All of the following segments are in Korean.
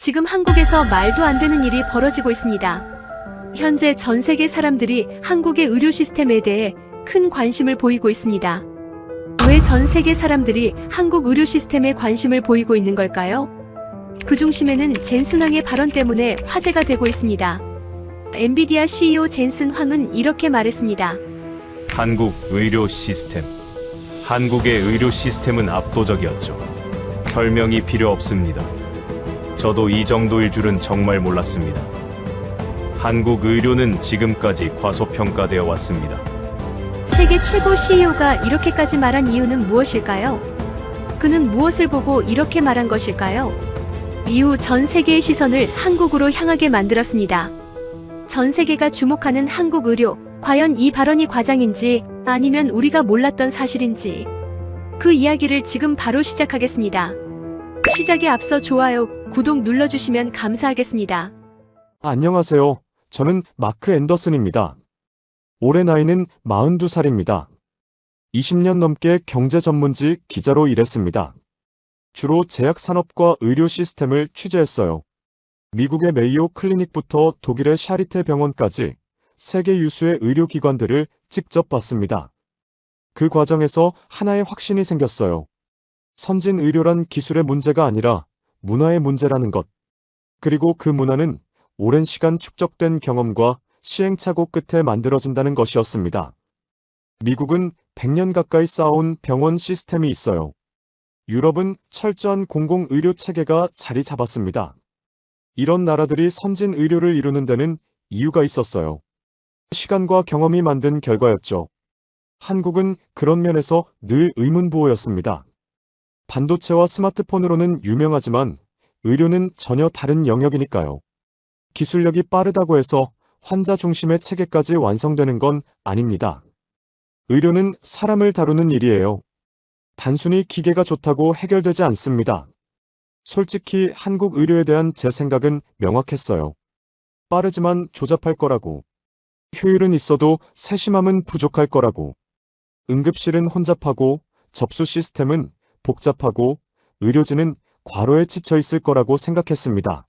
지금 한국에서 말도 안 되는 일이 벌어지고 있습니다. 현재 전 세계 사람들이 한국의 의료 시스템에 대해 큰 관심을 보이고 있습니다. 왜 전 세계 사람들이 한국 의료 시스템에 관심을 보이고 있는 걸까요? 그 중심에는 젠슨 황의 발언 때문에 화제가 되고 있습니다. 엔비디아 CEO 젠슨 황은 이렇게 말했습니다. 한국 의료 시스템. 한국의 의료 시스템은 압도적이었죠. 설명이 필요 없습니다. 저도 이 정도일 줄은 정말 몰랐습니다. 한국 의료는 지금까지 과소평가되어 왔습니다. 세계 최고 CEO가 이렇게까지 말한 이유는 무엇일까요? 그는 무엇을 보고 이렇게 말한 것일까요? 이후 전 세계의 시선을 한국으로 향하게 만들었습니다. 전 세계가 주목하는 한국 의료, 과연 이 발언이 과장인지 아니면 우리가 몰랐던 사실인지 그 이야기를 지금 바로 시작하겠습니다. 시작에 앞서 좋아요, 구독 눌러주시면 감사하겠습니다. 안녕하세요. 저는 마크 앤더슨입니다. 올해 나이는 42살입니다. 20년 넘게 경제 전문지 기자로 일했습니다. 주로 제약산업과 의료 시스템을 취재했어요. 미국의 메이오 클리닉부터 독일의 샤리테 병원까지 세계 유수의 의료기관들을 직접 봤습니다. 그 과정에서 하나의 확신이 생겼어요. 선진 의료란 기술의 문제가 아니라 문화의 문제라는 것. 그리고 그 문화는 오랜 시간 축적된 경험과 시행착오 끝에 만들어진다는 것이었습니다. 미국은 100년 가까이 쌓아온 병원 시스템이 있어요. 유럽은 철저한 공공의료 체계가 자리 잡았습니다. 이런 나라들이 선진 의료를 이루는 데는 이유가 있었어요. 시간과 경험이 만든 결과였죠. 한국은 그런 면에서 늘 의문부호였습니다. 반도체와 스마트폰으로는 유명하지만 의료는 전혀 다른 영역이니까요. 기술력이 빠르다고 해서 환자 중심의 체계까지 완성되는 건 아닙니다. 의료는 사람을 다루는 일이에요. 단순히 기계가 좋다고 해결되지 않습니다. 솔직히 한국 의료에 대한 제 생각은 명확했어요. 빠르지만 조잡할 거라고. 효율은 있어도 세심함은 부족할 거라고. 응급실은 혼잡하고 접수 시스템은 복잡하고 의료진은 과로에 지쳐 있을 거라고 생각했습니다.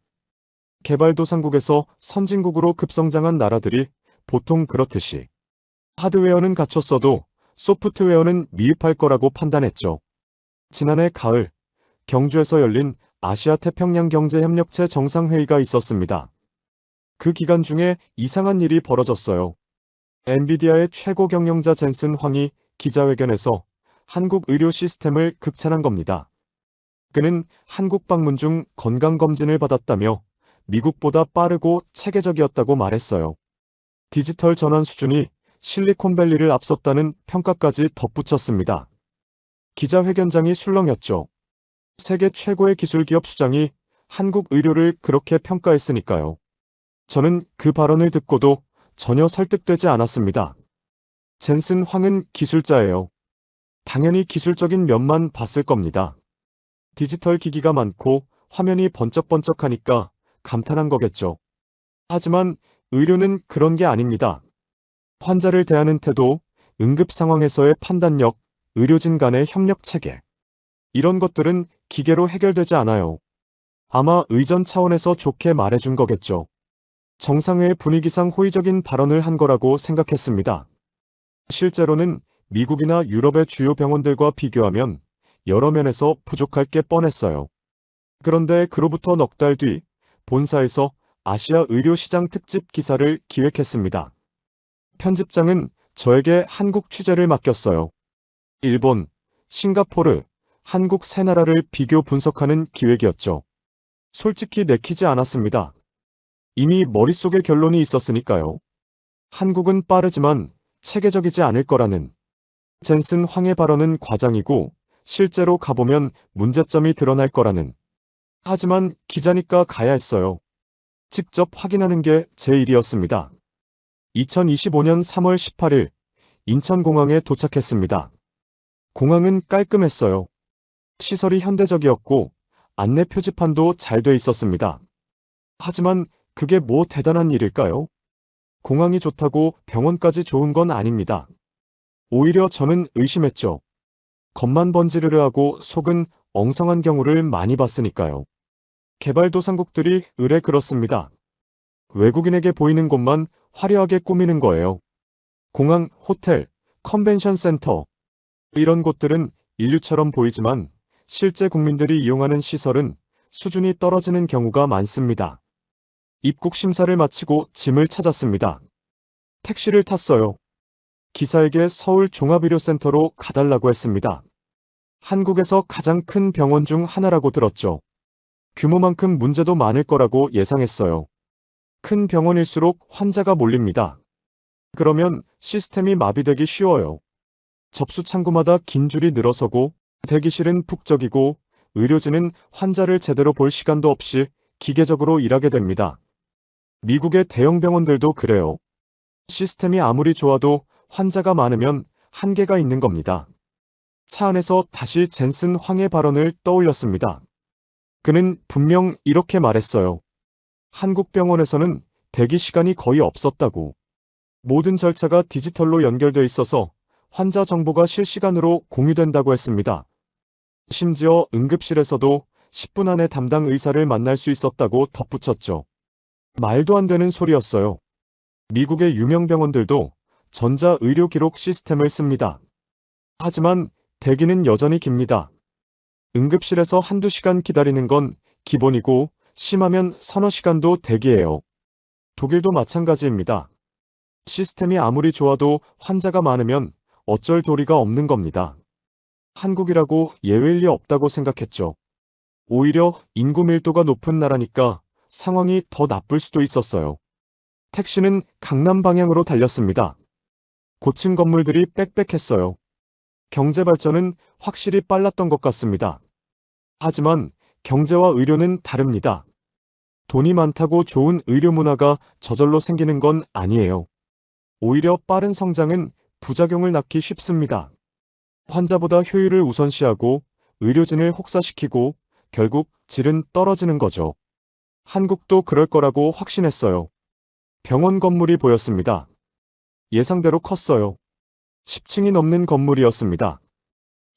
개발도상국에서 선진국으로 급성장한 나라들이 보통 그렇듯이 하드웨어는 갖췄어도 소프트웨어는 미흡할 거라고 판단했죠. 지난해 가을 경주에서 열린 아시아 태평양 경제협력체 정상회의가 있었습니다. 그 기간 중에 이상한 일이 벌어졌어요. 엔비디아의 최고 경영자 젠슨 황이 기자회견에서 한국 의료 시스템을 극찬한 겁니다. 그는 한국 방문 중 건강검진을 받았다며 미국보다 빠르고 체계적이었다고 말했어요. 디지털 전환 수준이 실리콘밸리를 앞섰다는 평가까지 덧붙였습니다. 기자회견장이 술렁였죠. 세계 최고의 기술기업 수장이 한국 의료를 그렇게 평가했으니까요. 저는 그 발언을 듣고도 전혀 설득되지 않았습니다. 젠슨 황은 기술자예요. 당연히 기술적인 면만 봤을 겁니다. 디지털 기기가 많고 화면이 번쩍번쩍하니까 감탄한 거겠죠. 하지만 의료는 그런 게 아닙니다. 환자를 대하는 태도, 응급 상황에서의 판단력, 의료진 간의 협력 체계. 이런 것들은 기계로 해결되지 않아요. 아마 의전 차원에서 좋게 말해준 거겠죠. 정상회의 분위기상 호의적인 발언을 한 거라고 생각했습니다. 실제로는 미국이나 유럽의 주요 병원들과 비교하면 여러 면에서 부족할 게 뻔했어요. 그런데 그로부터 넉 달 뒤 본사에서 아시아 의료시장 특집 기사를 기획했습니다. 편집장은 저에게 한국 취재를 맡겼어요. 일본, 싱가포르, 한국 세 나라를 비교 분석하는 기획이었죠. 솔직히 내키지 않았습니다. 이미 머릿속에 결론이 있었으니까요. 한국은 빠르지만 체계적이지 않을 거라는. 젠슨 황의 발언은 과장이고 실제로 가보면 문제점이 드러날 거라는. 하지만 기자니까 가야 했어요. 직접 확인하는 게 제 일이었습니다. 2025년 3월 18일 인천공항에 도착했습니다. 공항은 깔끔했어요. 시설이 현대적이었고 안내 표지판도 잘 돼 있었습니다. 하지만 그게 뭐 대단한 일일까요? 공항이 좋다고 병원까지 좋은 건 아닙니다. 오히려 저는 의심했죠. 겉만 번지르르하고 속은 엉성한 경우를 많이 봤으니까요. 개발도상국들이 의뢰 그렇습니다. 외국인에게 보이는 곳만 화려하게 꾸미는 거예요. 공항, 호텔, 컨벤션 센터. 이런 곳들은 인류처럼 보이지만 실제 국민들이 이용하는 시설은 수준이 떨어지는 경우가 많습니다. 입국 심사를 마치고 짐을 찾았습니다. 택시를 탔어요. 기사에게 서울 종합의료센터로 가달라고 했습니다. 한국에서 가장 큰 병원 중 하나라고 들었죠. 규모만큼 문제도 많을 거라고 예상했어요. 큰 병원일수록 환자가 몰립니다. 그러면 시스템이 마비되기 쉬워요. 접수 창구마다 긴 줄이 늘어서고 대기실은 북적이고 의료진은 환자를 제대로 볼 시간도 없이 기계적으로 일하게 됩니다. 미국의 대형 병원들도 그래요. 시스템이 아무리 좋아도 환자가 많으면 한계가 있는 겁니다. 차 안에서 다시 젠슨 황의 발언을 떠올렸습니다. 그는 분명 이렇게 말했어요. 한국 병원에서는 대기 시간이 거의 없었다고. 모든 절차가 디지털로 연결돼 있어서 환자 정보가 실시간으로 공유된다고 했습니다. 심지어 응급실에서도 10분 안에 담당 의사를 만날 수 있었다고 덧붙였죠. 말도 안 되는 소리였어요. 미국의 유명 병원들도 전자의료기록 시스템을 씁니다. 하지만 대기는 여전히 깁니다. 응급실에서 한두 시간 기다리는 건 기본이고 심하면 서너 시간도 대기해요. 독일도 마찬가지입니다. 시스템이 아무리 좋아도 환자가 많으면 어쩔 도리가 없는 겁니다. 한국이라고 예외일 리 없다고 생각했죠. 오히려 인구 밀도가 높은 나라니까 상황이 더 나쁠 수도 있었어요. 택시는 강남 방향으로 달렸습니다. 고층 건물들이 빽빽했어요. 경제 발전은 확실히 빨랐던 것 같습니다. 하지만 경제와 의료는 다릅니다. 돈이 많다고 좋은 의료 문화가 저절로 생기는 건 아니에요. 오히려 빠른 성장은 부작용을 낳기 쉽습니다. 환자보다 효율을 우선시하고 의료진을 혹사시키고 결국 질은 떨어지는 거죠. 한국도 그럴 거라고 확신했어요. 병원 건물이 보였습니다. 예상대로 컸어요. 10층이 넘는 건물이었습니다.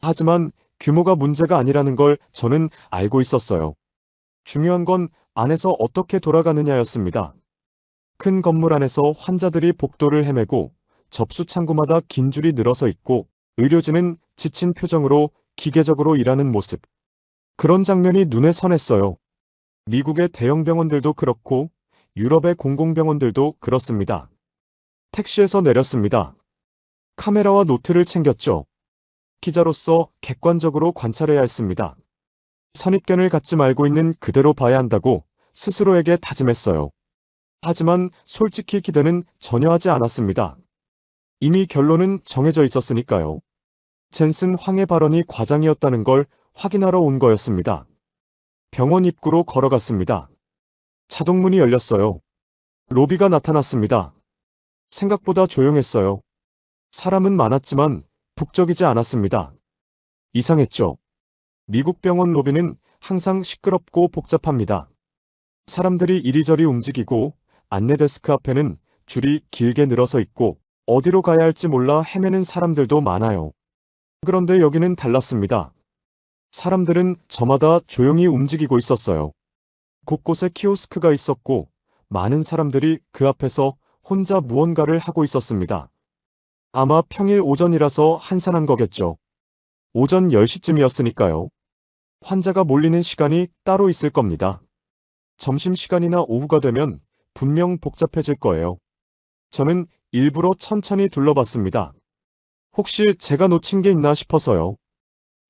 하지만 규모가 문제가 아니라는 걸 저는 알고 있었어요. 중요한 건 안에서 어떻게 돌아가느냐였습니다. 큰 건물 안에서 환자들이 복도를 헤매고 접수 창구마다 긴 줄이 늘어서 있고 의료진은 지친 표정으로 기계적으로 일하는 모습. 그런 장면이 눈에 선했어요. 미국의 대형 병원들도 그렇고 유럽의 공공병원들도 그렇습니다. 택시에서 내렸습니다. 카메라와 노트를 챙겼죠. 기자로서 객관적으로 관찰해야 했습니다. 선입견을 갖지 말고 있는 그대로 봐야 한다고 스스로에게 다짐했어요. 하지만 솔직히 기대는 전혀 하지 않았습니다. 이미 결론은 정해져 있었으니까요. 젠슨 황의 발언이 과장이었다는 걸 확인하러 온 거였습니다. 병원 입구로 걸어갔습니다. 자동문이 열렸어요. 로비가 나타났습니다. 생각보다 조용했어요. 사람은 많았지만 북적이지 않았습니다. 이상했죠. 미국 병원 로비는 항상 시끄럽고 복잡합니다. 사람들이 이리저리 움직이고 안내 데스크 앞에는 줄이 길게 늘어서 있고 어디로 가야 할지 몰라 헤매는 사람들도 많아요. 그런데 여기는 달랐습니다. 사람들은 저마다 조용히 움직이고 있었어요. 곳곳에 키오스크가 있었고 많은 사람들이 그 앞에서 혼자 무언가를 하고 있었습니다. 아마 평일 오전이라서 한산한 거겠죠. 오전 10시쯤이었으니까요. 환자가 몰리는 시간이 따로 있을 겁니다. 점심시간이나 오후가 되면 분명 복잡해질 거예요. 저는 일부러 천천히 둘러봤습니다. 혹시 제가 놓친 게 있나 싶어서요.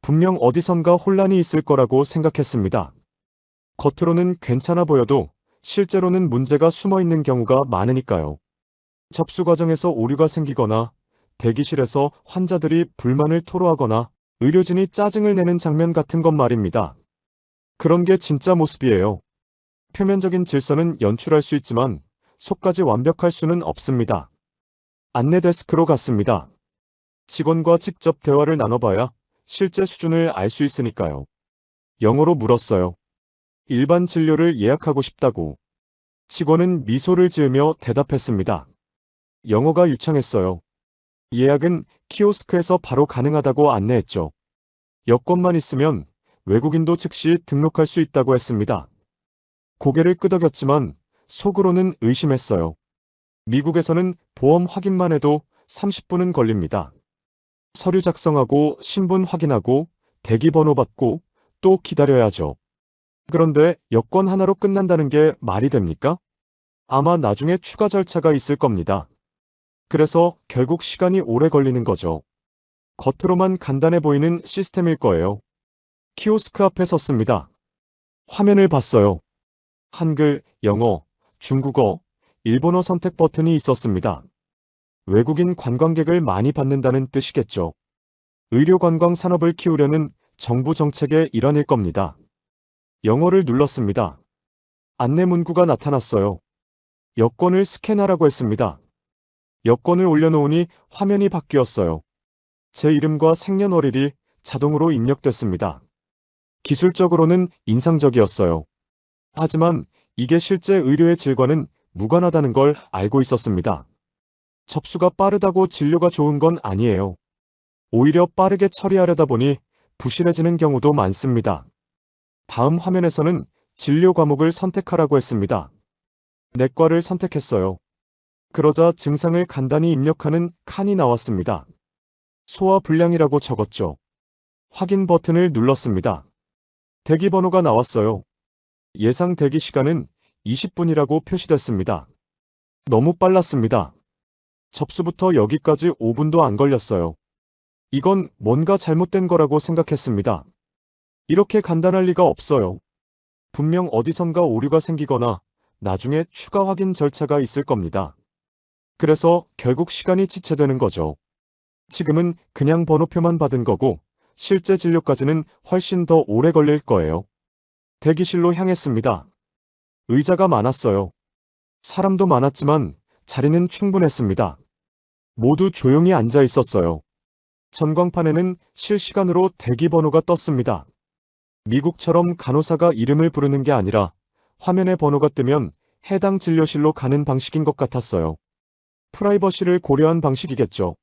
분명 어디선가 혼란이 있을 거라고 생각했습니다. 겉으로는 괜찮아 보여도 실제로는 문제가 숨어 있는 경우가 많으니까요. 접수 과정에서 오류가 생기거나 대기실에서 환자들이 불만을 토로하거나 의료진이 짜증을 내는 장면 같은 것 말입니다. 그런 게 진짜 모습이에요. 표면적인 질서는 연출할 수 있지만 속까지 완벽할 수는 없습니다. 안내 데스크로 갔습니다. 직원과 직접 대화를 나눠봐야 실제 수준을 알 수 있으니까요. 영어로 물었어요. 일반 진료를 예약하고 싶다고. 직원은 미소를 지으며 대답했습니다. 영어가 유창했어요. 예약은 키오스크에서 바로 가능하다고 안내했죠. 여권만 있으면 외국인도 즉시 등록할 수 있다고 했습니다. 고개를 끄덕였지만 속으로는 의심했어요. 미국에서는 보험 확인만 해도 30분은 걸립니다. 서류 작성하고 신분 확인하고 대기번호 받고 또 기다려야죠. 그런데 여권 하나로 끝난다는 게 말이 됩니까? 아마 나중에 추가 절차가 있을 겁니다. 그래서 결국 시간이 오래 걸리는 거죠. 겉으로만 간단해 보이는 시스템일 거예요. 키오스크 앞에 섰습니다. 화면을 봤어요. 한글, 영어, 중국어, 일본어 선택 버튼이 있었습니다. 외국인 관광객을 많이 받는다는 뜻이겠죠. 의료 관광 산업을 키우려는 정부 정책의 일환일 겁니다. 영어를 눌렀습니다. 안내 문구가 나타났어요. 여권을 스캔하라고 했습니다. 여권을 올려놓으니 화면이 바뀌었어요. 제 이름과 생년월일이 자동으로 입력됐습니다. 기술적으로는 인상적이었어요. 하지만 이게 실제 의료의 질과는 무관하다는 걸 알고 있었습니다. 접수가 빠르다고 진료가 좋은 건 아니에요. 오히려 빠르게 처리하려다 보니 부실해지는 경우도 많습니다. 다음 화면에서는 진료 과목을 선택하라고 했습니다. 내과를 선택했어요. 그러자 증상을 간단히 입력하는 칸이 나왔습니다. 소화불량이라고 적었죠. 확인 버튼을 눌렀습니다. 대기 번호가 나왔어요. 예상 대기 시간은 20분이라고 표시됐습니다. 너무 빨랐습니다. 접수부터 여기까지 5분도 안 걸렸어요. 이건 뭔가 잘못된 거라고 생각했습니다. 이렇게 간단할 리가 없어요. 분명 어디선가 오류가 생기거나 나중에 추가 확인 절차가 있을 겁니다. 그래서 결국 시간이 지체되는 거죠. 지금은 그냥 번호표만 받은 거고 실제 진료까지는 훨씬 더 오래 걸릴 거예요. 대기실로 향했습니다. 의자가 많았어요. 사람도 많았지만 자리는 충분했습니다. 모두 조용히 앉아 있었어요. 전광판에는 실시간으로 대기 번호가 떴습니다. 미국처럼 간호사가 이름을 부르는 게 아니라 화면에 번호가 뜨면 해당 진료실로 가는 방식인 것 같았어요. 프라이버시를 고려한 방식이겠죠.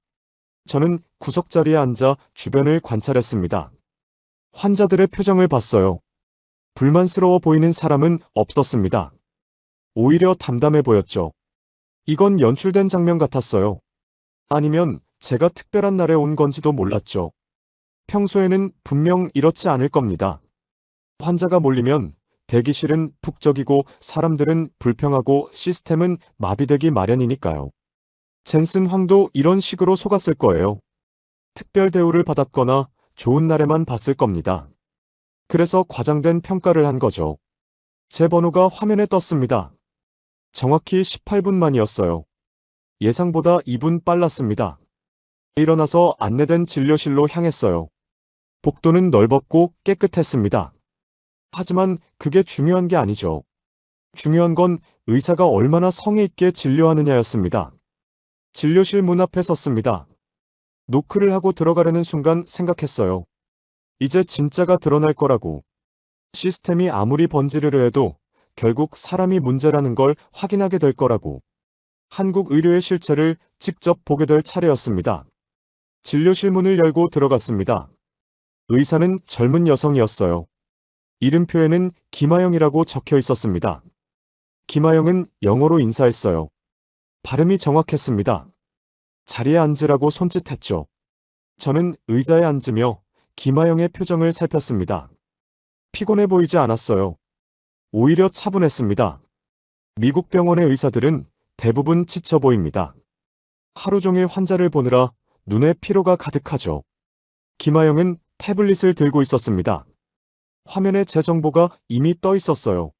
저는 구석자리에 앉아 주변을 관찰했습니다. 환자들의 표정을 봤어요. 불만스러워 보이는 사람은 없었습니다. 오히려 담담해 보였죠. 이건 연출된 장면 같았어요. 아니면 제가 특별한 날에 온 건지도 몰랐죠. 평소에는 분명 이렇지 않을 겁니다. 환자가 몰리면 대기실은 북적이고 사람들은 불평하고 시스템은 마비되기 마련이니까요. 젠슨 황도 이런 식으로 속았을 거예요. 특별 대우를 받았거나 좋은 날에만 봤을 겁니다. 그래서 과장된 평가를 한 거죠. 제 번호가 화면에 떴습니다. 정확히 18분 만이었어요. 예상보다 2분 빨랐습니다. 일어나서 안내된 진료실로 향했어요. 복도는 넓었고 깨끗했습니다. 하지만 그게 중요한 게 아니죠. 중요한 건 의사가 얼마나 성의 있게 진료하느냐였습니다. 진료실 문 앞에 섰습니다. 노크를 하고 들어가려는 순간 생각했어요. 이제 진짜가 드러날 거라고. 시스템이 아무리 번지르르 해도 결국 사람이 문제라는 걸 확인하게 될 거라고. 한국 의료의 실체를 직접 보게 될 차례였습니다. 진료실 문을 열고 들어갔습니다. 의사는 젊은 여성이었어요. 이름표에는 김하영이라고 적혀 있었습니다. 김하영은 영어로 인사했어요. 발음이 정확했습니다. 자리에 앉으라고 손짓했죠. 저는 의자에 앉으며 김하영의 표정을 살폈습니다. 피곤해 보이지 않았어요. 오히려 차분했습니다. 미국 병원의 의사들은 대부분 지쳐 보입니다. 하루 종일 환자를 보느라 눈에 피로가 가득하죠. 김하영은 태블릿을 들고 있었습니다. 화면에 제 정보가 이미 떠 있었어요.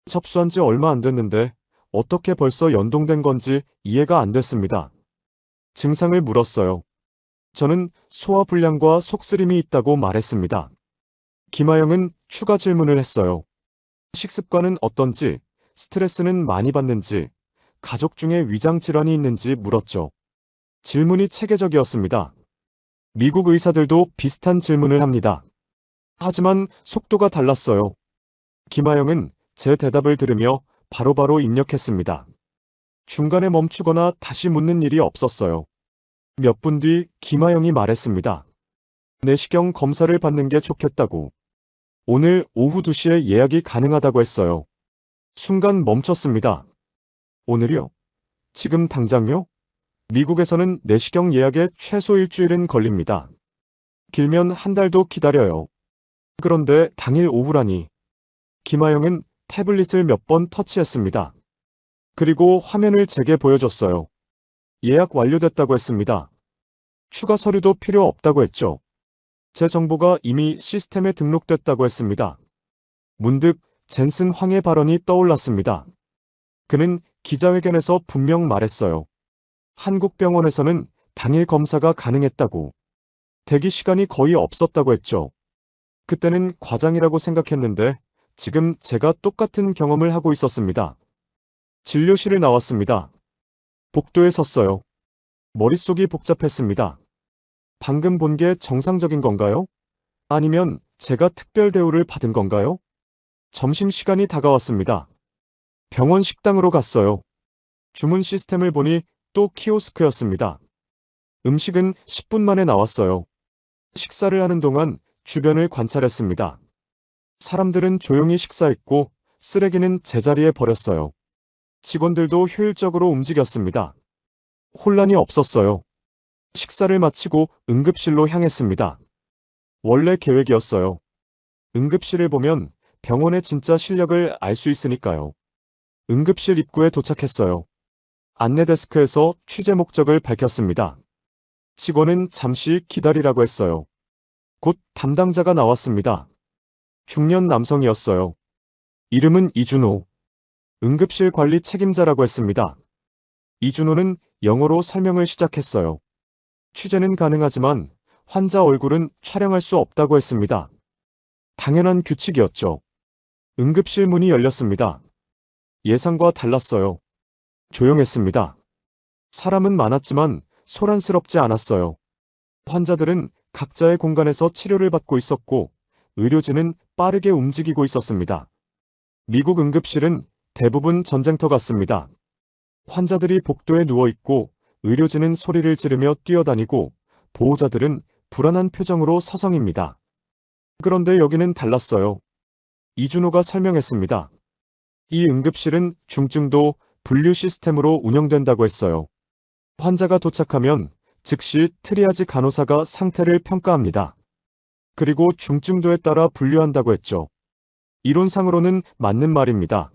접수한 지 얼마 안 됐는데 어떻게 벌써 연동된 건지 이해가 안 됐습니다. 증상을 물었어요. 저는 소화불량과 속쓰림이 있다고 말했습니다. 김하영은 추가 질문을 했어요. 식습관은 어떤지, 스트레스는 많이 받는지, 가족 중에 위장 질환이 있는지 물었죠. 질문이 체계적이었습니다. 미국 의사들도 비슷한 질문을 합니다. 하지만 속도가 달랐어요. 김하영은 제 대답을 들으며 바로바로 입력했습니다. 중간에 멈추거나 다시 묻는 일이 없었어요. 몇 분 뒤 김하영이 말했습니다. 내시경 검사를 받는 게 좋겠다고. 오늘 오후 2시에 예약이 가능하다고 했어요. 순간 멈췄습니다. 오늘이요? 지금 당장요? 미국에서는 내시경 예약에 최소 일주일은 걸립니다. 길면 한 달도 기다려요. 그런데 당일 오후라니. 김하영은 태블릿을 몇 번 터치했습니다. 그리고 화면을 제게 보여줬어요. 예약 완료됐다고 했습니다. 추가 서류도 필요 없다고 했죠. 제 정보가 이미 시스템에 등록됐다고 했습니다. 문득 젠슨 황의 발언이 떠올랐습니다. 그는 기자회견에서 분명 말했어요. 한국 병원에서는 당일 검사가 가능했다고. 대기 시간이 거의 없었다고 했죠. 그때는 과장이라고 생각했는데 지금 제가 똑같은 경험을 하고 있었습니다. 진료실을 나왔습니다. 복도에 섰어요. 머릿속이 복잡했습니다. 방금 본 게 정상적인 건가요? 아니면 제가 특별 대우를 받은 건가요? 점심시간이 다가왔습니다. 병원 식당으로 갔어요. 주문 시스템을 보니 또 키오스크였습니다. 음식은 10분 만에 나왔어요. 식사를 하는 동안 주변을 관찰했습니다. 사람들은 조용히 식사했고 쓰레기는 제자리에 버렸어요. 직원들도 효율적으로 움직였습니다. 혼란이 없었어요. 식사를 마치고 응급실로 향했습니다. 원래 계획이었어요. 응급실을 보면 병원의 진짜 실력을 알 수 있으니까요. 응급실 입구에 도착했어요. 안내 데스크에서 취재 목적을 밝혔습니다. 직원은 잠시 기다리라고 했어요. 곧 담당자가 나왔습니다. 중년 남성이었어요. 이름은 이준호. 응급실 관리 책임자라고 했습니다. 이준호는 영어로 설명을 시작했어요. 취재는 가능하지만 환자 얼굴은 촬영할 수 없다고 했습니다. 당연한 규칙이었죠. 응급실 문이 열렸습니다. 예상과 달랐어요. 조용했습니다. 사람은 많았지만 소란스럽지 않았어요. 환자들은 각자의 공간에서 치료를 받고 있었고 의료진은 빠르게 움직이고 있었습니다. 미국 응급실은 대부분 전쟁터 같습니다. 환자들이 복도에 누워있고 의료진은 소리를 지르며 뛰어다니고 보호자들은 불안한 표정으로 서성입니다. 그런데 여기는 달랐어요. 이준호가 설명했습니다. 이 응급실은 중증도 분류 시스템으로 운영된다고 했어요. 환자가 도착하면 즉시 트리아지 간호사가 상태를 평가합니다. 그리고 중증도에 따라 분류한다고 했죠. 이론상으로는 맞는 말입니다.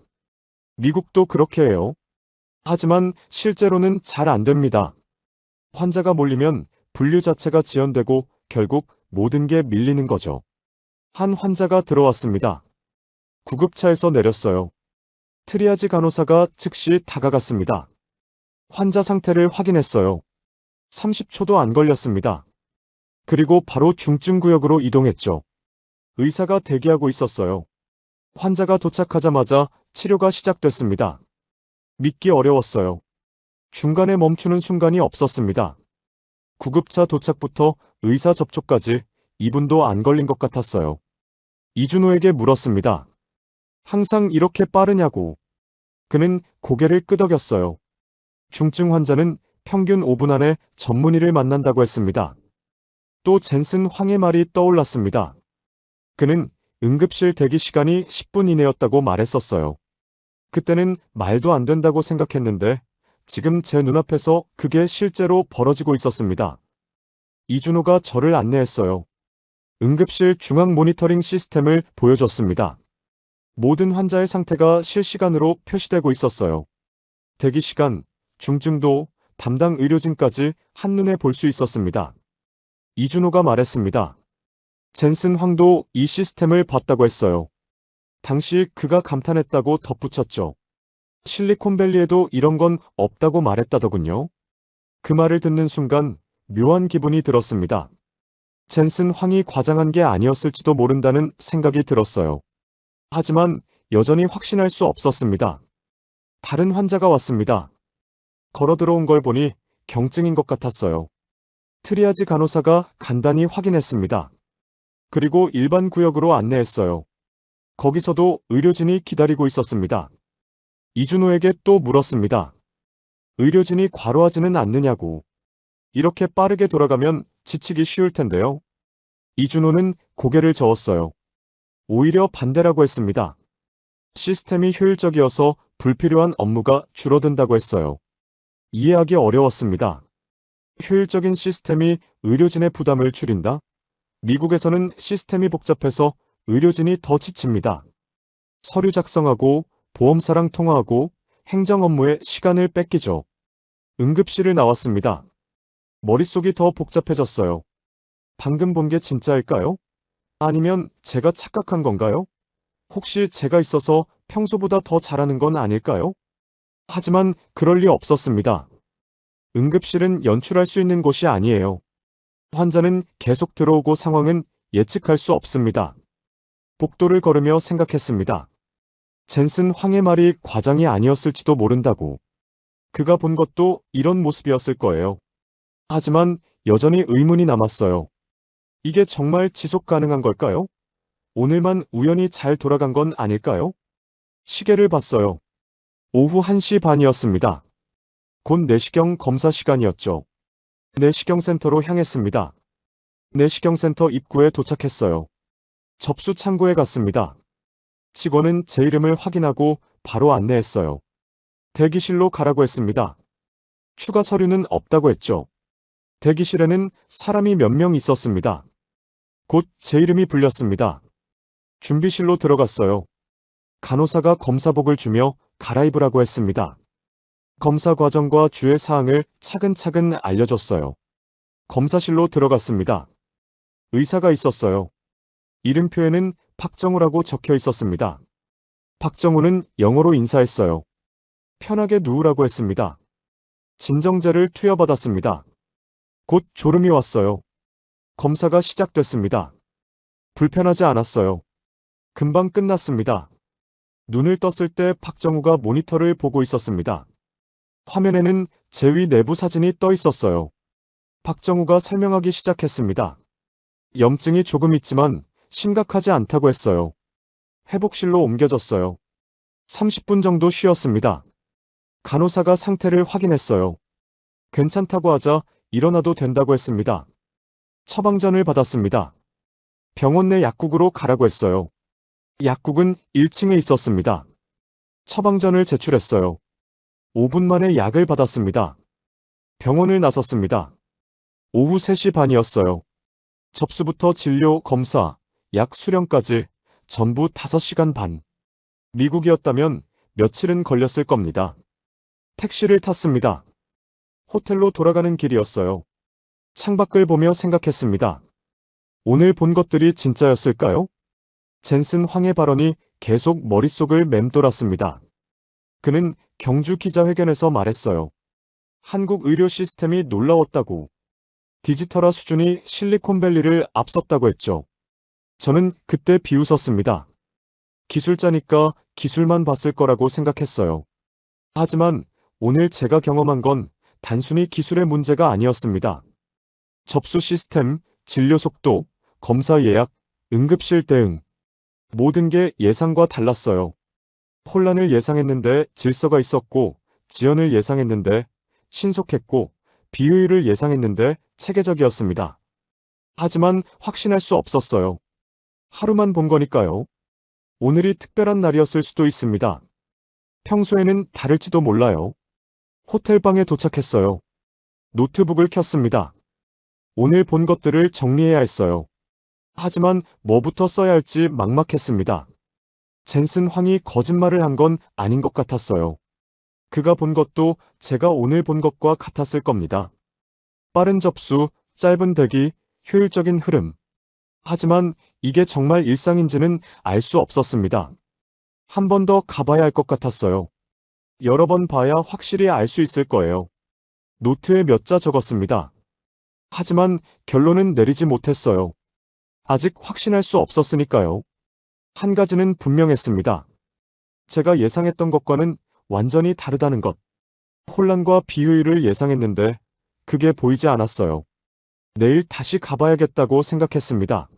미국도 그렇게 해요. 하지만 실제로는 잘 안 됩니다. 환자가 몰리면 분류 자체가 지연되고 결국 모든 게 밀리는 거죠. 한 환자가 들어왔습니다. 구급차에서 내렸어요. 트리아지 간호사가 즉시 다가갔습니다. 환자 상태를 확인했어요. 30초도 안 걸렸습니다. 그리고 바로 중증구역으로 이동했죠. 의사가 대기하고 있었어요. 환자가 도착하자마자 치료가 시작됐습니다. 믿기 어려웠어요. 중간에 멈추는 순간이 없었습니다. 구급차 도착부터 의사 접촉까지 2분도 안 걸린 것 같았어요. 이준호에게 물었습니다. 항상 이렇게 빠르냐고. 그는 고개를 끄덕였어요. 중증 환자는 평균 5분 안에 전문의를 만난다고 했습니다. 또 젠슨 황의 말이 떠올랐습니다. 그는 응급실 대기 시간이 10분 이내였다고 말했었어요. 그때는 말도 안 된다고 생각했는데 지금 제 눈앞에서 그게 실제로 벌어지고 있었습니다. 이준호가 저를 안내했어요. 응급실 중앙 모니터링 시스템을 보여줬습니다. 모든 환자의 상태가 실시간으로 표시되고 있었어요. 대기 시간, 중증도, 담당 의료진까지 한눈에 볼 수 있었습니다. 이준호가 말했습니다. 젠슨 황도 이 시스템을 봤다고 했어요. 당시 그가 감탄했다고 덧붙였죠. 실리콘밸리에도 이런 건 없다고 말했다더군요. 그 말을 듣는 순간 묘한 기분이 들었습니다. 젠슨 황이 과장한 게 아니었을지도 모른다는 생각이 들었어요. 하지만 여전히 확신할 수 없었습니다. 다른 환자가 왔습니다. 걸어 들어온 걸 보니 경증인 것 같았어요. 트리아지 간호사가 간단히 확인했습니다. 그리고 일반 구역으로 안내했어요. 거기서도 의료진이 기다리고 있었습니다. 이준호에게 또 물었습니다. 의료진이 과로하지는 않느냐고. 이렇게 빠르게 돌아가면 지치기 쉬울 텐데요. 이준호는 고개를 저었어요. 오히려 반대라고 했습니다. 시스템이 효율적이어서 불필요한 업무가 줄어든다고 했어요. 이해하기 어려웠습니다. 효율적인 시스템이 의료진의 부담을 줄인다? 미국에서는 시스템이 복잡해서 의료진이 더 지칩니다. 서류 작성하고 보험사랑 통화하고 행정 업무에 시간을 뺏기죠. 응급실을 나왔습니다. 머릿속이 더 복잡해졌어요. 방금 본 게 진짜일까요? 아니면 제가 착각한 건가요? 혹시 제가 있어서 평소보다 더 잘하는 건 아닐까요? 하지만 그럴 리 없었습니다. 응급실은 연출할 수 있는 곳이 아니에요. 환자는 계속 들어오고 상황은 예측할 수 없습니다. 복도를 걸으며 생각했습니다. 젠슨 황의 말이 과장이 아니었을지도 모른다고. 그가 본 것도 이런 모습이었을 거예요. 하지만 여전히 의문이 남았어요. 이게 정말 지속 가능한 걸까요? 오늘만 우연히 잘 돌아간 건 아닐까요? 시계를 봤어요. 오후 1시 반이었습니다. 곧 내시경 검사 시간이었죠. 내시경센터로 향했습니다. 내시경센터 입구에 도착했어요. 접수 창구에 갔습니다. 직원은 제 이름을 확인하고 바로 안내했어요. 대기실로 가라고 했습니다. 추가 서류는 없다고 했죠. 대기실에는 사람이 몇 명 있었습니다. 곧 제 이름이 불렸습니다. 준비실로 들어갔어요. 간호사가 검사복을 주며 갈아입으라고 했습니다. 검사 과정과 주의 사항을 차근차근 알려줬어요. 검사실로 들어갔습니다. 의사가 있었어요. 이름표에는 박정우라고 적혀 있었습니다. 박정우는 영어로 인사했어요. 편하게 누우라고 했습니다. 진정제를 투여받았습니다. 곧 졸음이 왔어요. 검사가 시작됐습니다. 불편하지 않았어요. 금방 끝났습니다. 눈을 떴을 때 박정우가 모니터를 보고 있었습니다. 화면에는 제 위 내부 사진이 떠 있었어요. 박정우가 설명하기 시작했습니다. 염증이 조금 있지만 심각하지 않다고 했어요. 회복실로 옮겨졌어요. 30분 정도 쉬었습니다. 간호사가 상태를 확인했어요. 괜찮다고 하자 일어나도 된다고 했습니다. 처방전을 받았습니다. 병원 내 약국으로 가라고 했어요. 약국은 1층에 있었습니다. 처방전을 제출했어요. 5분 만에 약을 받았습니다. 병원을 나섰습니다. 오후 3시 반이었어요. 접수부터 진료, 검사, 약 수령까지 전부 5시간 반. 미국이었다면 며칠은 걸렸을 겁니다. 택시를 탔습니다. 호텔로 돌아가는 길이었어요. 창밖을 보며 생각했습니다. 오늘 본 것들이 진짜였을까요? 젠슨 황의 발언이 계속 머릿속을 맴돌았습니다. 그는 경주 기자회견에서 말했어요. 한국 의료 시스템이 놀라웠다고. 디지털화 수준이 실리콘밸리를 앞섰다고 했죠. 저는 그때 비웃었습니다. 기술자니까 기술만 봤을 거라고 생각했어요. 하지만 오늘 제가 경험한 건 단순히 기술의 문제가 아니었습니다. 접수 시스템, 진료 속도, 검사 예약, 응급실 대응. 모든 게 예상과 달랐어요. 혼란을 예상했는데 질서가 있었고, 지연을 예상했는데 신속했고, 비효율을 예상했는데 체계적이었습니다. 하지만 확신할 수 없었어요. 하루만 본 거니까요. 오늘이 특별한 날이었을 수도 있습니다. 평소에는 다를지도 몰라요. 호텔방에 도착했어요. 노트북을 켰습니다. 오늘 본 것들을 정리해야 했어요. 하지만 뭐부터 써야 할지 막막했습니다. 젠슨 황이 거짓말을 한 건 아닌 것 같았어요. 그가 본 것도 제가 오늘 본 것과 같았을 겁니다. 빠른 접수, 짧은 대기, 효율적인 흐름. 하지만 이게 정말 일상인지는 알 수 없었습니다. 한 번 더 가봐야 할 것 같았어요. 여러 번 봐야 확실히 알 수 있을 거예요. 노트에 몇 자 적었습니다. 하지만 결론은 내리지 못했어요. 아직 확신할 수 없었으니까요. 한 가지는 분명했습니다. 제가 예상했던 것과는 완전히 다르다는 것. 혼란과 비효율을 예상했는데 그게 보이지 않았어요. 내일 다시 가봐야겠다고 생각했습니다.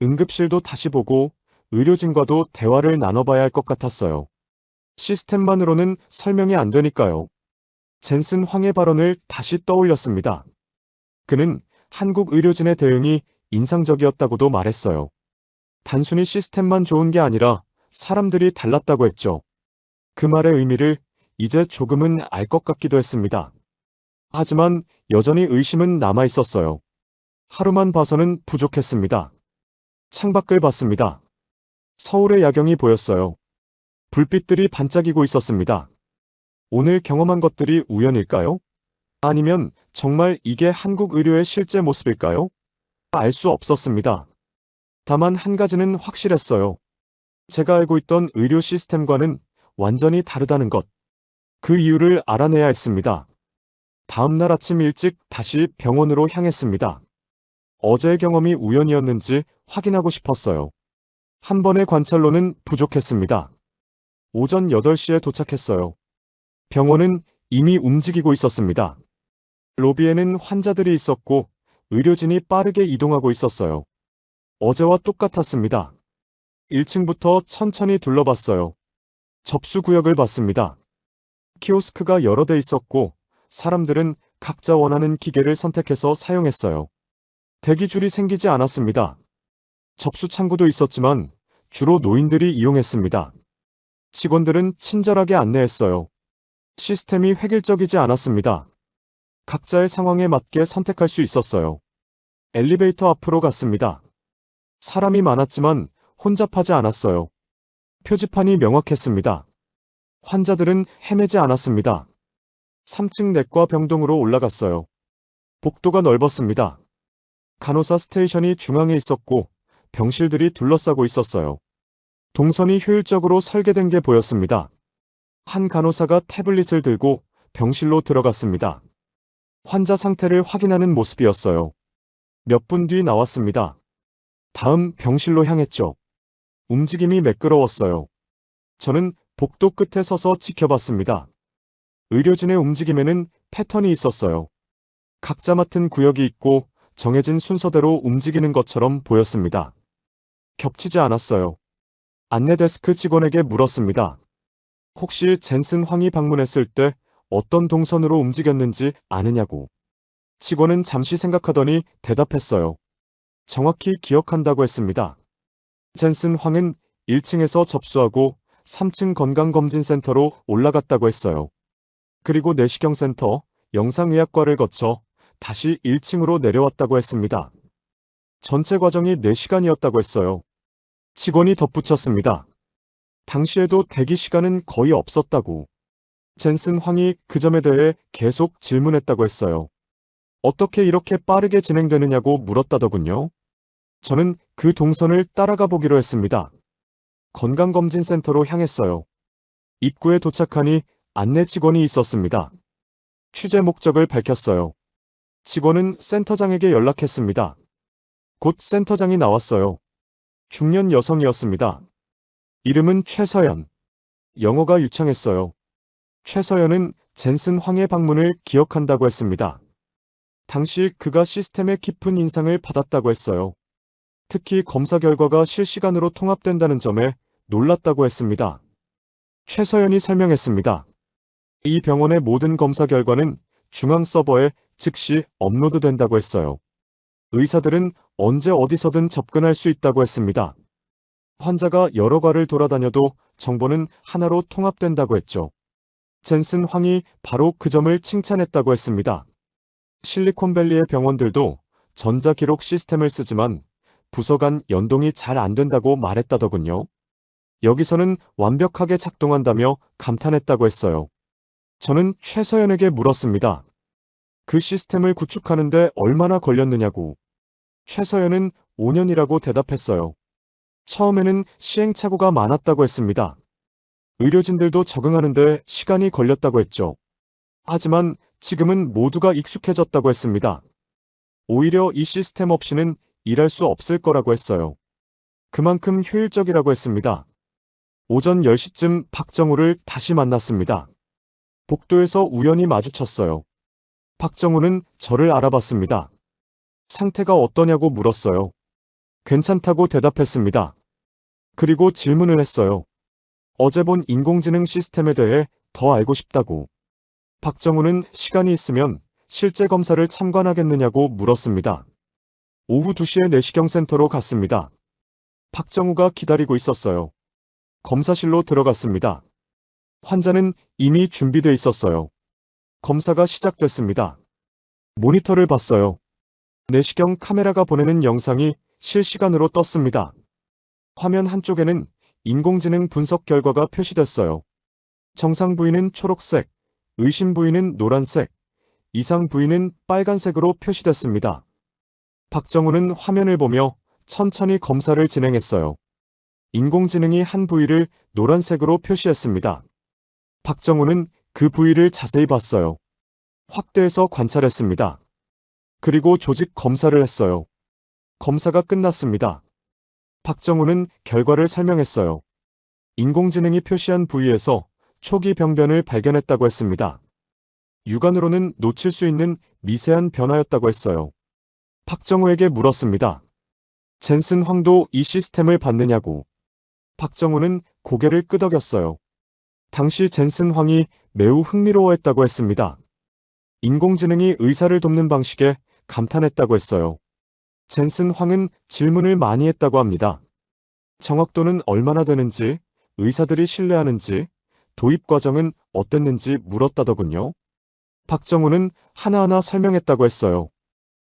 응급실도 다시 보고 의료진과도 대화를 나눠봐야 할 것 같았어요. 시스템만으로는 설명이 안 되니까요. 젠슨 황의 발언을 다시 떠올렸습니다. 그는 한국 의료진의 대응이 인상적이었다고도 말했어요. 단순히 시스템만 좋은 게 아니라 사람들이 달랐다고 했죠. 그 말의 의미를 이제 조금은 알 것 같기도 했습니다. 하지만 여전히 의심은 남아 있었어요. 하루만 봐서는 부족했습니다. 창밖을 봤습니다. 서울의 야경이 보였어요. 불빛들이 반짝이고 있었습니다. 오늘 경험한 것들이 우연일까요? 아니면 정말 이게 한국 의료의 실제 모습일까요? 알 수 없었습니다. 다만 한 가지는 확실했어요. 제가 알고 있던 의료 시스템과는 완전히 다르다는 것. 그 이유를 알아내야 했습니다. 다음 날 아침 일찍 다시 병원으로 향했습니다. 어제의 경험이 우연이었는지 확인하고 싶었어요. 한 번의 관찰로는 부족했습니다. 오전 8시에 도착했어요. 병원은 이미 움직이고 있었습니다. 로비에는 환자들이 있었고 의료진이 빠르게 이동하고 있었어요. 어제와 똑같았습니다. 1층부터 천천히 둘러봤어요. 접수구역을 봤습니다. 키오스크가 여러 대 있었고 사람들은 각자 원하는 기계를 선택해서 사용했어요. 대기줄이 생기지 않았습니다. 접수 창구도 있었지만 주로 노인들이 이용했습니다. 직원들은 친절하게 안내했어요. 시스템이 획일적이지 않았습니다. 각자의 상황에 맞게 선택할 수 있었어요. 엘리베이터 앞으로 갔습니다. 사람이 많았지만 혼잡하지 않았어요. 표지판이 명확했습니다. 환자들은 헤매지 않았습니다. 3층 내과 병동으로 올라갔어요. 복도가 넓었습니다. 간호사 스테이션이 중앙에 있었고 병실들이 둘러싸고 있었어요. 동선이 효율적으로 설계된 게 보였습니다. 한 간호사가 태블릿을 들고 병실로 들어갔습니다. 환자 상태를 확인하는 모습이었어요. 몇 분 뒤 나왔습니다. 다음 병실로 향했죠. 움직임이 매끄러웠어요. 저는 복도 끝에 서서 지켜봤습니다. 의료진의 움직임에는 패턴이 있었어요. 각자 맡은 구역이 있고 정해진 순서대로 움직이는 것처럼 보였습니다. 겹치지 않았어요. 안내 데스크 직원에게 물었습니다. 혹시 젠슨 황이 방문했을 때 어떤 동선으로 움직였는지 아느냐고. 직원은 잠시 생각하더니 대답했어요. 정확히 기억한다고 했습니다. 젠슨 황은 1층에서 접수하고 3층 건강검진센터로 올라갔다고 했어요. 그리고 내시경센터, 영상의학과를 거쳐 다시 1층으로 내려왔다고 했습니다. 전체 과정이 4시간이었다고 했어요. 직원이 덧붙였습니다. 당시에도 대기 시간은 거의 없었다고. 젠슨 황이 그 점에 대해 계속 질문했다고 했어요. 어떻게 이렇게 빠르게 진행되느냐고 물었다더군요. 저는 그 동선을 따라가 보기로 했습니다. 건강검진센터로 향했어요. 입구에 도착하니 안내 직원이 있었습니다. 취재 목적을 밝혔어요. 직원은 센터장에게 연락했습니다. 곧 센터장이 나왔어요. 중년 여성이었습니다. 이름은 최서연. 영어가 유창했어요. 최서연은 젠슨 황의 방문을 기억한다고 했습니다. 당시 그가 시스템에 깊은 인상을 받았다고 했어요. 특히 검사 결과가 실시간으로 통합된다는 점에 놀랐다고 했습니다. 최서연이 설명했습니다. 이 병원의 모든 검사 결과는 중앙 서버에 즉시 업로드된다고 했어요. 의사들은 언제 어디서든 접근할 수 있다고 했습니다. 환자가 여러 과를 돌아다녀도 정보는 하나로 통합된다고 했죠. 젠슨 황이 바로 그 점을 칭찬했다고 했습니다. 실리콘밸리의 병원들도 전자기록 시스템을 쓰지만 부서 간 연동이 잘 안 된다고 말했다더군요. 여기서는 완벽하게 작동한다며 감탄했다고 했어요. 저는 최서연에게 물었습니다. 그 시스템을 구축하는데 얼마나 걸렸느냐고. 최서연은 5년이라고 대답했어요. 처음에는 시행착오가 많았다고 했습니다. 의료진들도 적응하는데 시간이 걸렸다고 했죠. 하지만 지금은 모두가 익숙해졌다고 했습니다. 오히려 이 시스템 없이는 일할 수 없을 거라고 했어요. 그만큼 효율적이라고 했습니다. 오전 10시쯤 박정우를 다시 만났습니다. 복도에서 우연히 마주쳤어요. 박정우는 저를 알아봤습니다. 상태가 어떠냐고 물었어요. 괜찮다고 대답했습니다. 그리고 질문을 했어요. 어제 본 인공지능 시스템에 대해 더 알고 싶다고. 박정우는 시간이 있으면 실제 검사를 참관하겠느냐고 물었습니다. 오후 2시에 내시경센터로 갔습니다. 박정우가 기다리고 있었어요. 검사실로 들어갔습니다. 환자는 이미 준비돼 있었어요. 검사가 시작됐습니다. 모니터를 봤어요. 내시경 카메라가 보내는 영상이 실시간으로 떴습니다. 화면 한쪽에는 인공지능 분석 결과가 표시됐어요. 정상 부위는 초록색, 의심 부위는 노란색, 이상 부위는 빨간색으로 표시됐습니다. 박정우는 화면을 보며 천천히 검사를 진행했어요. 인공지능이 한 부위를 노란색으로 표시했습니다. 박정우는 그 부위를 자세히 봤어요. 확대해서 관찰했습니다. 그리고 조직 검사를 했어요. 검사가 끝났습니다. 박정우는 결과를 설명했어요. 인공지능이 표시한 부위에서 초기 병변을 발견했다고 했습니다. 육안으로는 놓칠 수 있는 미세한 변화였다고 했어요. 박정우에게 물었습니다. 젠슨 황도 이 시스템을 봤느냐고. 박정우는 고개를 끄덕였어요. 당시 젠슨 황이 매우 흥미로워했다고 했습니다. 인공지능이 의사를 돕는 방식에 감탄했다고 했어요. 젠슨 황은 질문을 많이 했다고 합니다. 정확도는 얼마나 되는지, 의사들이 신뢰하는지, 도입 과정은 어땠는지 물었다더군요. 박정우는 하나하나 설명했다고 했어요.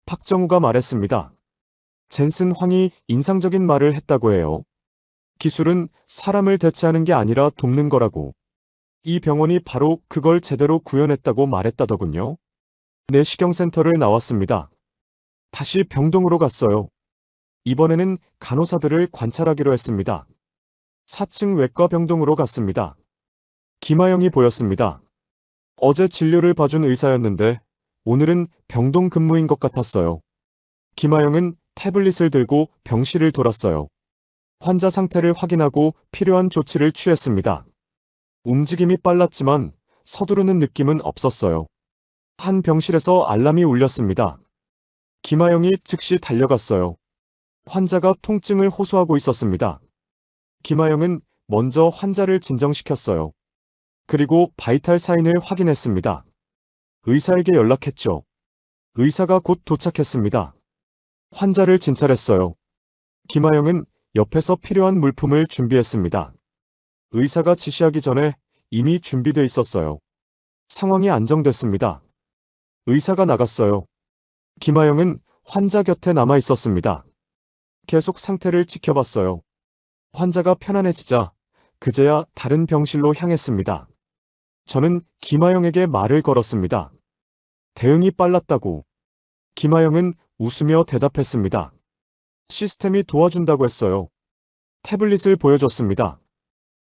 박정우가 말했습니다. 젠슨 황이 인상적인 말을 했다고 해요. 기술은 사람을 대체하는 게 아니라 돕는 거라고. 이 병원이 바로 그걸 제대로 구현했다고 말했다더군요. 내시경센터를 나왔습니다. 다시 병동으로 갔어요. 이번에는 간호사들을 관찰하기로 했습니다. 4층 외과 병동으로 갔습니다. 김하영이 보였습니다. 어제 진료를 봐준 의사였는데 오늘은 병동 근무인 것 같았어요. 김하영은 태블릿을 들고 병실을 돌았어요. 환자 상태를 확인하고 필요한 조치를 취했습니다. 움직임이 빨랐지만 서두르는 느낌은 없었어요. 한 병실에서 알람이 울렸습니다. 김하영이 즉시 달려갔어요. 환자가 통증을 호소하고 있었습니다. 김하영은 먼저 환자를 진정시켰어요. 그리고 바이탈 사인을 확인했습니다. 의사에게 연락했죠. 의사가 곧 도착했습니다. 환자를 진찰했어요. 김하영은 옆에서 필요한 물품을 준비했습니다. 의사가 지시하기 전에 이미 준비돼 있었어요. 상황이 안정됐습니다. 의사가 나갔어요. 김하영은 환자 곁에 남아 있었습니다. 계속 상태를 지켜봤어요. 환자가 편안해지자 그제야 다른 병실로 향했습니다. 저는 김하영에게 말을 걸었습니다. 대응이 빨랐다고. 김하영은 웃으며 대답했습니다. 시스템이 도와준다고 했어요. 태블릿을 보여줬습니다.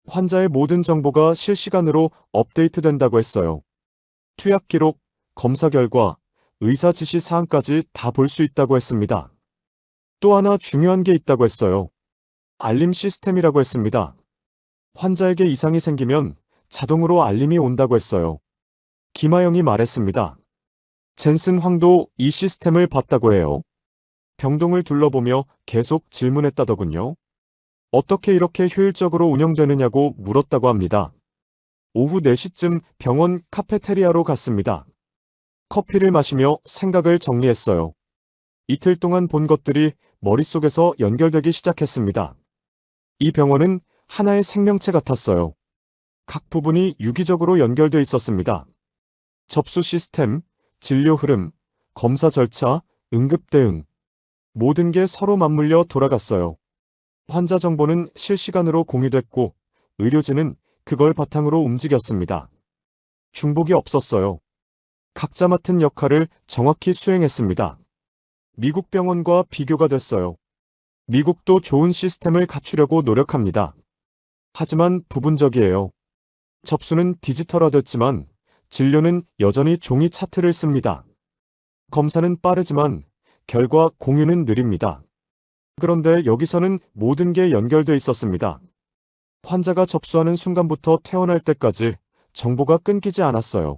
환자의 모든 정보가 실시간으로 업데이트된다고 했어요. 투약 기록, 검사 결과, 의사 지시 사항까지 다 볼 수 있다고 했습니다. 또 하나 중요한 게 있다고 했어요. 알림 시스템이라고 했습니다. 환자에게 이상이 생기면 자동으로 알림이 온다고 했어요. 김하영이 말했습니다. 젠슨 황도 이 시스템을 봤다고 해요. 병동을 둘러보며 계속 질문했다더군요. 어떻게 이렇게 효율적으로 운영되느냐고 물었다고 합니다. 오후 4시쯤 병원 카페테리아로 갔습니다. 커피를 마시며 생각을 정리했어요. 이틀 동안 본 것들이 머릿속에서 연결되기 시작했습니다. 이 병원은 하나의 생명체 같았어요. 각 부분이 유기적으로 연결돼 있었습니다. 접수 시스템, 진료 흐름, 검사 절차, 응급 대응. 모든 게 서로 맞물려 돌아갔어요. 환자 정보는 실시간으로 공유됐고 의료진은 그걸 바탕으로 움직였습니다. 중복이 없었어요. 각자 맡은 역할을 정확히 수행했습니다. 미국 병원과 비교가 됐어요. 미국도 좋은 시스템을 갖추려고 노력합니다. 하지만 부분적이에요. 접수는 디지털화됐지만 진료는 여전히 종이 차트를 씁니다. 검사는 빠르지만 결과 공유는 느립니다. 그런데 여기서는 모든 게 연결돼 있었습니다. 환자가 접수하는 순간부터 퇴원할 때까지 정보가 끊기지 않았어요.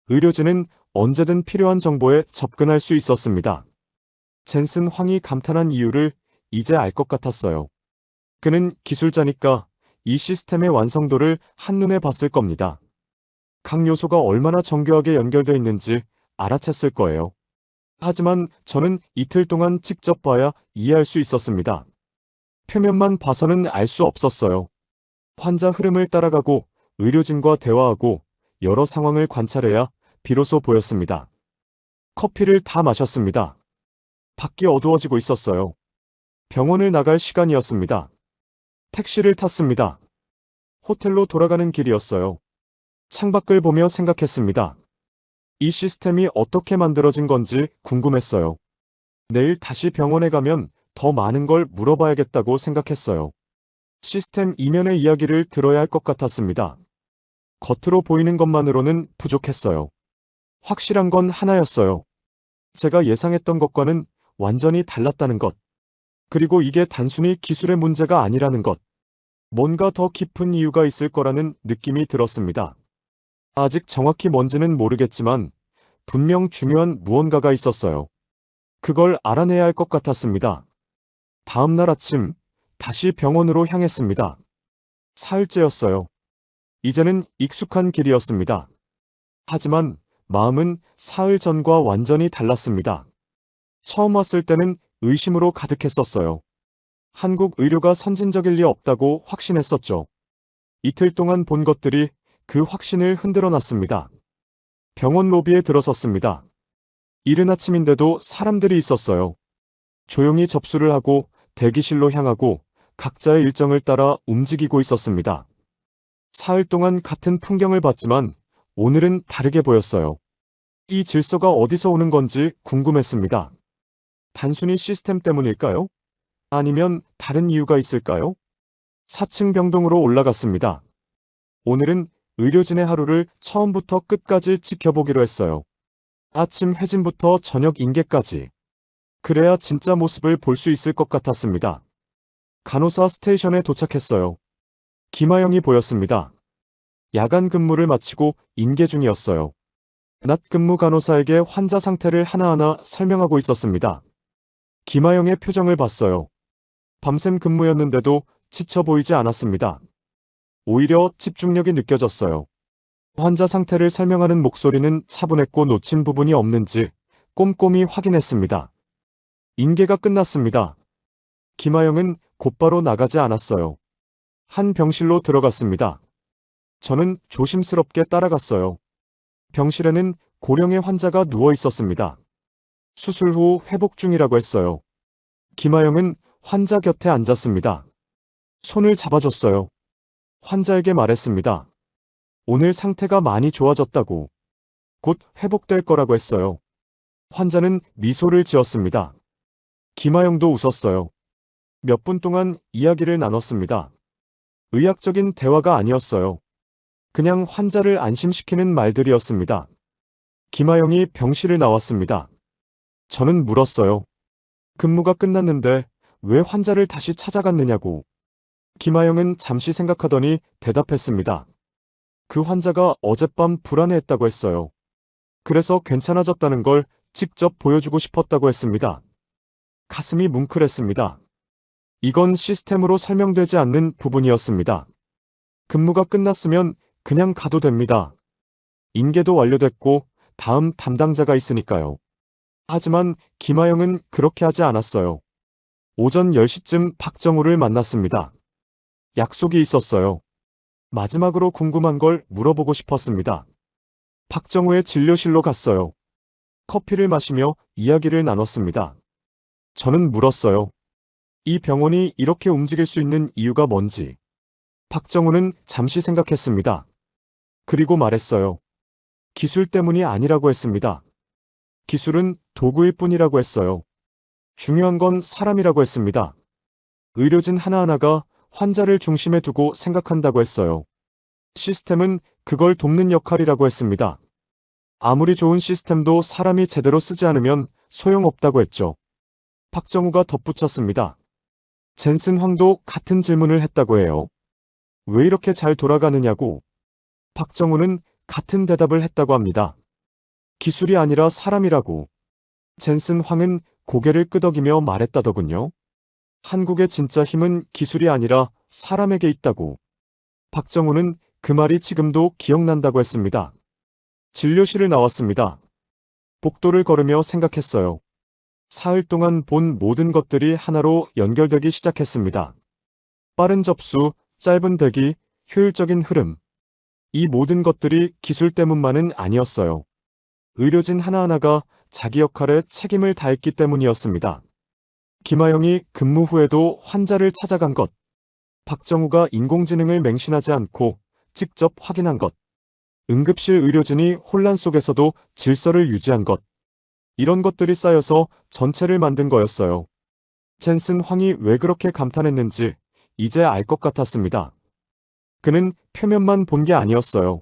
의료진은 언제든 필요한 정보에 접근할 수 있었습니다. 젠슨 황이 감탄한 이유를 이제 알 것 같았어요. 그는 기술자니까 이 시스템의 완성도를 한눈에 봤을 겁니다. 각 요소가 얼마나 정교하게 연결되어 있는지 알아챘을 거예요. 하지만 저는 이틀 동안 직접 봐야 이해할 수 있었습니다. 표면만 봐서는 알 수 없었어요. 환자 흐름을 따라가고 의료진과 대화하고 여러 상황을 관찰해야 비로소 보였습니다. 커피를 다 마셨습니다. 밖이 어두워지고 있었어요. 병원을 나갈 시간이었습니다. 택시를 탔습니다. 호텔로 돌아가는 길이었어요. 창밖을 보며 생각했습니다. 이 시스템이 어떻게 만들어진 건지 궁금했어요. 내일 다시 병원에 가면 더 많은 걸 물어봐야겠다고 생각했어요. 시스템 이면의 이야기를 들어야 할 것 같았습니다. 겉으로 보이는 것만으로는 부족했어요. 확실한 건 하나였어요. 제가 예상했던 것과는 완전히 달랐다는 것. 그리고 이게 단순히 기술의 문제가 아니라는 것. 뭔가 더 깊은 이유가 있을 거라는 느낌이 들었습니다. 아직 정확히 뭔지는 모르겠지만 분명 중요한 무언가가 있었어요. 그걸 알아내야 할 것 같았습니다. 다음 날 아침 다시 병원으로 향했습니다. 사흘째였어요. 이제는 익숙한 길이었습니다. 하지만 마음은 사흘 전과 완전히 달랐습니다. 처음 왔을 때는 의심으로 가득했었어요. 한국 의료가 선진적일 리 없다고 확신했었죠. 이틀 동안 본 것들이 그 확신을 흔들어 놨습니다. 병원 로비에 들어섰습니다. 이른 아침인데도 사람들이 있었어요. 조용히 접수를 하고 대기실로 향하고 각자의 일정을 따라 움직이고 있었습니다. 사흘 동안 같은 풍경을 봤지만 오늘은 다르게 보였어요. 이 질서가 어디서 오는 건지 궁금했습니다. 단순히 시스템 때문일까요? 아니면 다른 이유가 있을까요? 4층 병동으로 올라갔습니다. 오늘은 의료진의 하루를 처음부터 끝까지 지켜보기로 했어요. 아침 회진부터 저녁 인계까지. 그래야 진짜 모습을 볼 수 있을 것 같았습니다. 간호사 스테이션에 도착했어요. 김하영이 보였습니다. 야간 근무를 마치고 인계 중이었어요. 낮 근무 간호사에게 환자 상태를 하나하나 설명하고 있었습니다. 김하영의 표정을 봤어요. 밤샘 근무였는데도 지쳐 보이지 않았습니다. 오히려 집중력이 느껴졌어요. 환자 상태를 설명하는 목소리는 차분했고 놓친 부분이 없는지 꼼꼼히 확인했습니다. 인계가 끝났습니다. 김하영은 곧바로 나가지 않았어요. 한 병실로 들어갔습니다. 저는 조심스럽게 따라갔어요. 병실에는 고령의 환자가 누워 있었습니다. 수술 후 회복 중이라고 했어요. 김하영은 환자 곁에 앉았습니다. 손을 잡아줬어요. 환자에게 말했습니다. 오늘 상태가 많이 좋아졌다고. 곧 회복될 거라고 했어요. 환자는 미소를 지었습니다. 김하영도 웃었어요. 몇 분 동안 이야기를 나눴습니다. 의학적인 대화가 아니었어요. 그냥 환자를 안심시키는 말들이었습니다. 김하영이 병실을 나왔습니다. 저는 물었어요. 근무가 끝났는데 왜 환자를 다시 찾아갔느냐고. 김하영은 잠시 생각하더니 대답했습니다. 그 환자가 어젯밤 불안해했다고 했어요. 그래서 괜찮아졌다는 걸 직접 보여주고 싶었다고 했습니다. 가슴이 뭉클했습니다. 이건 시스템으로 설명되지 않는 부분이었습니다. 근무가 끝났으면 그냥 가도 됩니다. 인계도 완료됐고 다음 담당자가 있으니까요. 하지만 김하영은 그렇게 하지 않았어요. 오전 10시쯤 박정우를 만났습니다. 약속이 있었어요. 마지막으로 궁금한 걸 물어보고 싶었습니다. 박정우의 진료실로 갔어요. 커피를 마시며 이야기를 나눴습니다. 저는 물었어요. 이 병원이 이렇게 움직일 수 있는 이유가 뭔지. 박정우는 잠시 생각했습니다. 그리고 말했어요. 기술 때문이 아니라고 했습니다. 기술은 도구일 뿐이라고 했어요. 중요한 건 사람이라고 했습니다. 의료진 하나하나가 환자를 중심에 두고 생각한다고 했어요. 시스템은 그걸 돕는 역할이라고 했습니다. 아무리 좋은 시스템도 사람이 제대로 쓰지 않으면 소용없다고 했죠. 박정우가 덧붙였습니다. 젠슨 황도 같은 질문을 했다고 해요. 왜 이렇게 잘 돌아가느냐고. 박정우는 같은 대답을 했다고 합니다. 기술이 아니라 사람이라고. 젠슨 황은 고개를 끄덕이며 말했다더군요. 한국의 진짜 힘은 기술이 아니라 사람에게 있다고. 박정우는 그 말이 지금도 기억난다고 했습니다. 진료실을 나왔습니다. 복도를 걸으며 생각했어요. 사흘 동안 본 모든 것들이 하나로 연결되기 시작했습니다. 빠른 접수, 짧은 대기, 효율적인 흐름. 이 모든 것들이 기술 때문만은 아니었어요. 의료진 하나하나가 자기 역할에 책임을 다했기 때문이었습니다. 김하영이 근무 후에도 환자를 찾아간 것. 박정우가 인공지능을 맹신하지 않고 직접 확인한 것. 응급실 의료진이 혼란 속에서도 질서를 유지한 것. 이런 것들이 쌓여서 전체를 만든 거였어요. 젠슨 황이 왜 그렇게 감탄했는지 이제 알 것 같았습니다. 그는 표면만 본 게 아니었어요.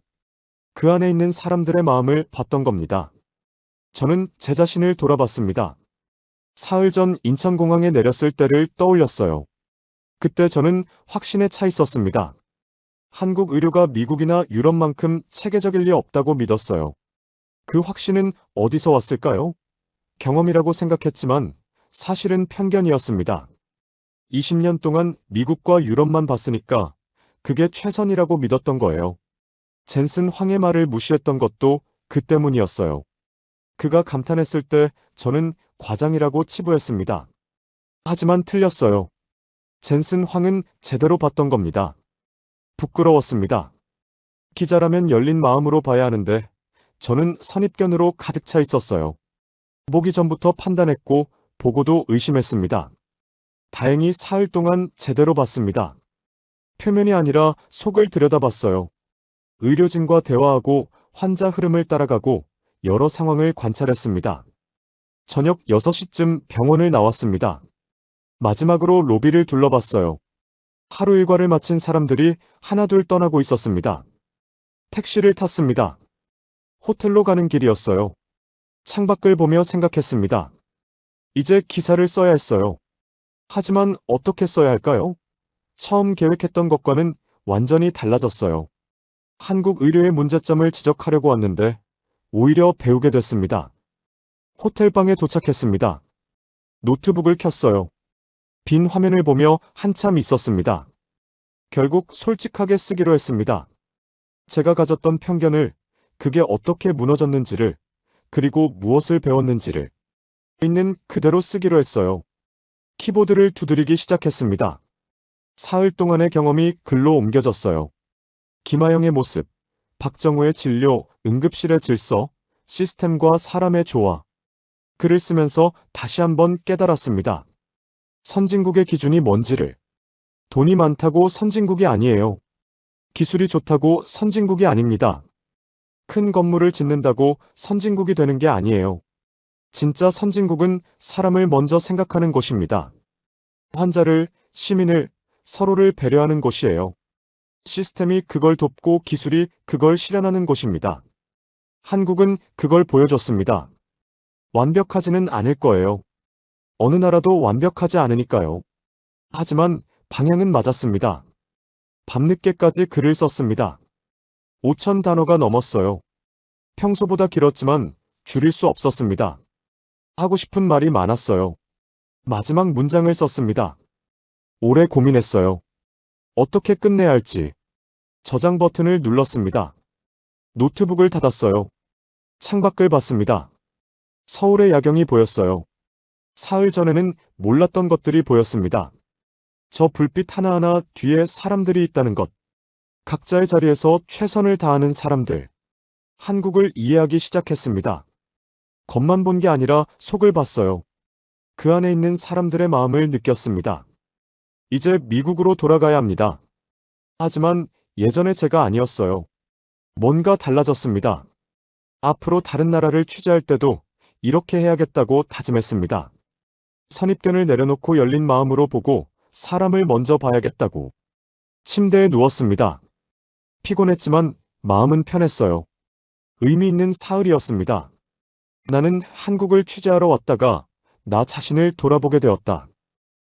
그 안에 있는 사람들의 마음을 봤던 겁니다. 저는 제 자신을 돌아봤습니다. 사흘 전 인천공항에 내렸을 때를 떠올렸어요. 그때 저는 확신에 차 있었습니다. 한국 의료가 미국이나 유럽만큼 체계적일 리 없다고 믿었어요. 그 확신은 어디서 왔을까요? 경험이라고 생각했지만 사실은 편견이었습니다. 20년 동안 미국과 유럽만 봤으니까 그게 최선이라고 믿었던 거예요. 젠슨 황의 말을 무시했던 것도 그 때문이었어요. 그가 감탄했을 때 저는 과장이라고 치부했습니다. 하지만 틀렸어요. 젠슨 황은 제대로 봤던 겁니다. 부끄러웠습니다. 기자라면 열린 마음으로 봐야 하는데 저는 선입견으로 가득 차 있었어요. 보기 전부터 판단했고 보고도 의심했습니다. 다행히 사흘 동안 제대로 봤습니다. 표면이 아니라 속을 들여다봤어요. 의료진과 대화하고 환자 흐름을 따라가고 여러 상황을 관찰했습니다. 저녁 6시쯤 병원을 나왔습니다. 마지막으로 로비를 둘러봤어요. 하루 일과를 마친 사람들이 하나둘 떠나고 있었습니다. 택시를 탔습니다. 호텔로 가는 길이었어요. 창밖을 보며 생각했습니다. 이제 기사를 써야 했어요. 하지만 어떻게 써야 할까요? 처음 계획했던 것과는 완전히 달라졌어요. 한국 의료의 문제점을 지적하려고 왔는데 오히려 배우게 됐습니다. 호텔방에 도착했습니다. 노트북을 켰어요. 빈 화면을 보며 한참 있었습니다. 결국 솔직하게 쓰기로 했습니다. 제가 가졌던 편견을, 그게 어떻게 무너졌는지를, 그리고 무엇을 배웠는지를 있는 그대로 쓰기로 했어요. 키보드를 두드리기 시작했습니다. 사흘 동안의 경험이 글로 옮겨졌어요. 김하영의 모습, 박정우의 진료, 응급실의 질서, 시스템과 사람의 조화. 글을 쓰면서 다시 한번 깨달았습니다. 선진국의 기준이 뭔지를. 돈이 많다고 선진국이 아니에요. 기술이 좋다고 선진국이 아닙니다. 큰 건물을 짓는다고 선진국이 되는 게 아니에요. 진짜 선진국은 사람을 먼저 생각하는 곳입니다. 환자를, 시민을, 서로를 배려하는 곳이에요. 시스템이 그걸 돕고 기술이 그걸 실현하는 곳입니다. 한국은 그걸 보여줬습니다. 완벽하지는 않을 거예요. 어느 나라도 완벽하지 않으니까요. 하지만 방향은 맞았습니다. 밤늦게까지 글을 썼습니다. 5,000 단어가 넘었어요. 평소보다 길었지만 줄일 수 없었습니다. 하고 싶은 말이 많았어요. 마지막 문장을 썼습니다. 오래 고민했어요. 어떻게 끝내야 할지. 저장 버튼을 눌렀습니다. 노트북을 닫았어요. 창밖을 봤습니다. 서울의 야경이 보였어요. 사흘 전에는 몰랐던 것들이 보였습니다. 저 불빛 하나하나 뒤에 사람들이 있다는 것. 각자의 자리에서 최선을 다하는 사람들. 한국을 이해하기 시작했습니다. 겉만 본 게 아니라 속을 봤어요. 그 안에 있는 사람들의 마음을 느꼈습니다. 이제 미국으로 돌아가야 합니다. 하지만 예전의 제가 아니었어요. 뭔가 달라졌습니다. 앞으로 다른 나라를 취재할 때도 이렇게 해야겠다고 다짐했습니다. 선입견을 내려놓고 열린 마음으로 보고 사람을 먼저 봐야겠다고. 침대에 누웠습니다. 피곤했지만 마음은 편했어요. 의미 있는 사흘이었습니다. 나는 한국을 취재하러 왔다가 나 자신을 돌아보게 되었다.